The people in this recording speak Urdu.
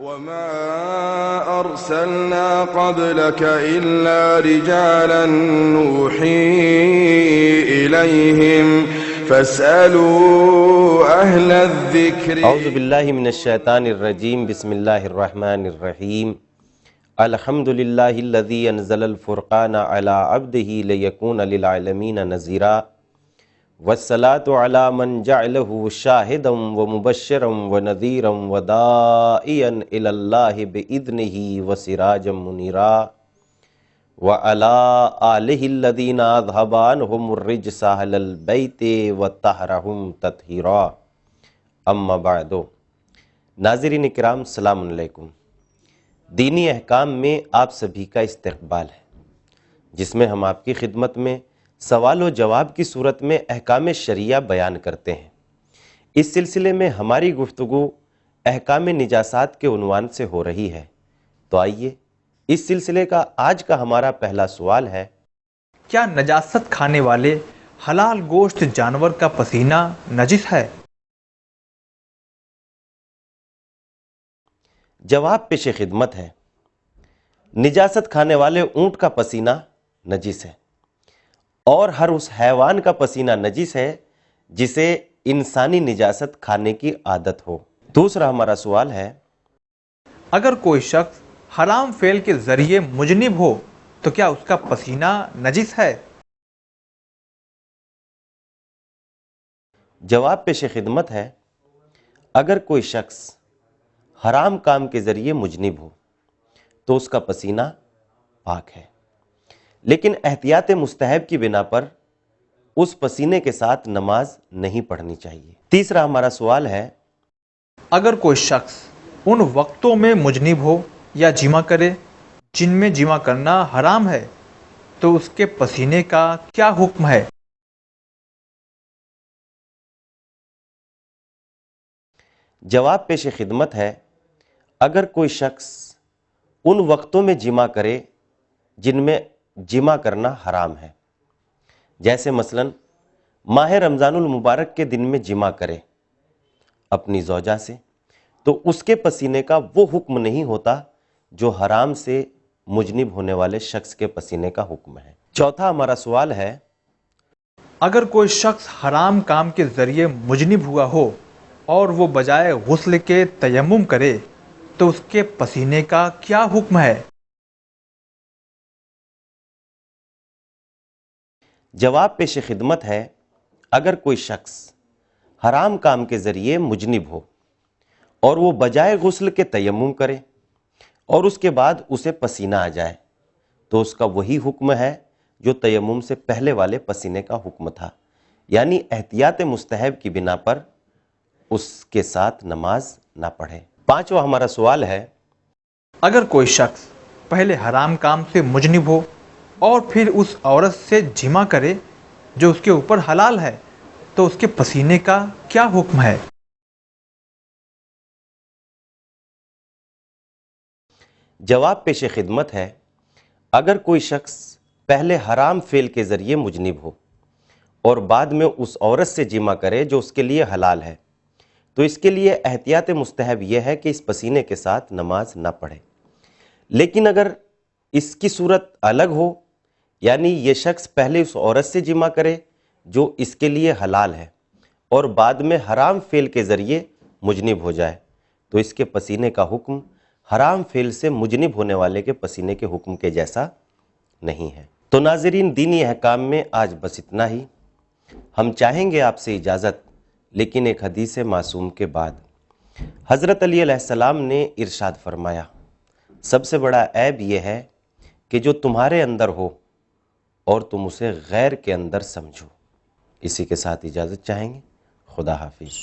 وما أرسلنا قبلك إلا رجالا نوحي إليهم فاسألوا أهل الذكر. اعوذ باللہ من الشیطان الرجیم. بسم اللہ الرحمن الرحیم. الحمد للہ الذی انزل الفرقان علی عبدہ لیکون للعالمین نذیرا والصلاة علی من جعلہ شاہدا ومبشرا ونذیرا وداعیا الی اللہ بإذنہ وسراجا منیرا وعلی آلہ الذین اذھب عنہم الرجس اہل البیت وطہرہم تطہیرا. اما بعد. ناظرین کرام السلام علیکم. دینی احکام میں آپ سبھی کا استقبال ہے، جس میں ہم آپ کی خدمت میں سوال و جواب کی صورت میں احکام شریعہ بیان کرتے ہیں. اس سلسلے میں ہماری گفتگو احکام نجاسات کے عنوان سے ہو رہی ہے. تو آئیے اس سلسلے کا آج کا ہمارا پہلا سوال ہے: کیا نجاست کھانے والے حلال گوشت جانور کا پسینہ نجس ہے؟ جواب پیش خدمت ہے، نجاست کھانے والے اونٹ کا پسینہ نجس ہے، اور ہر اس حیوان کا پسینہ نجس ہے جسے انسانی نجاست کھانے کی عادت ہو. دوسرا ہمارا سوال ہے: اگر کوئی شخص حرام فعل کے ذریعے مجنب ہو تو کیا اس کا پسینہ نجس ہے؟ جواب پیش خدمت ہے، اگر کوئی شخص حرام کام کے ذریعے مجنب ہو تو اس کا پسینہ پاک ہے، لیکن احتیاط مستحب کی بنا پر اس پسینے کے ساتھ نماز نہیں پڑھنی چاہیے. تیسرا ہمارا سوال ہے: اگر کوئی شخص ان وقتوں میں مجنب ہو یا جمع کرے جن میں جمع کرنا حرام ہے تو اس کے پسینے کا کیا حکم ہے؟ جواب پیش خدمت ہے، اگر کوئی شخص ان وقتوں میں جمع کرے جن میں جمع کرنا حرام ہے، جیسے مثلا ماہ رمضان المبارک کے دن میں جمع کرے اپنی زوجہ سے، تو اس کے پسینے کا وہ حکم نہیں ہوتا جو حرام سے مجنب ہونے والے شخص کے پسینے کا حکم ہے. چوتھا ہمارا سوال ہے: اگر کوئی شخص حرام کام کے ذریعے مجنب ہوا ہو اور وہ بجائے غسل کے تیمم کرے تو اس کے پسینے کا کیا حکم ہے؟ جواب پیش خدمت ہے، اگر کوئی شخص حرام کام کے ذریعے مجنب ہو اور وہ بجائے غسل کے تیمم کرے اور اس کے بعد اسے پسینہ آ جائے تو اس کا وہی حکم ہے جو تیمم سے پہلے والے پسینے کا حکم تھا، یعنی احتیاط مستحب کی بنا پر اس کے ساتھ نماز نہ پڑھے. پانچواں ہمارا سوال ہے: اگر کوئی شخص پہلے حرام کام سے مجنب ہو اور پھر اس عورت سے جمع کرے جو اس کے اوپر حلال ہے تو اس کے پسینے کا کیا حکم ہے؟ جواب پیش خدمت ہے، اگر کوئی شخص پہلے حرام فعل کے ذریعے مجنب ہو اور بعد میں اس عورت سے جمع کرے جو اس کے لیے حلال ہے تو اس کے لیے احتیاط مستحب یہ ہے کہ اس پسینے کے ساتھ نماز نہ پڑھے. لیکن اگر اس کی صورت الگ ہو، یعنی یہ شخص پہلے اس عورت سے جمع کرے جو اس کے لیے حلال ہے اور بعد میں حرام فعل کے ذریعے مجنب ہو جائے تو اس کے پسینے کا حکم حرام فعل سے مجنب ہونے والے کے پسینے کے حکم کے جیسا نہیں ہے. تو ناظرین، دینی احکام میں آج بس اتنا ہی. ہم چاہیں گے آپ سے اجازت، لیکن ایک حدیث معصوم کے بعد. حضرت علی علیہ السلام نے ارشاد فرمایا، سب سے بڑا عیب یہ ہے کہ جو تمہارے اندر ہو اور تم اسے غیر کے اندر سمجھو. اسی کے ساتھ اجازت چاہیں گے. خدا حافظ.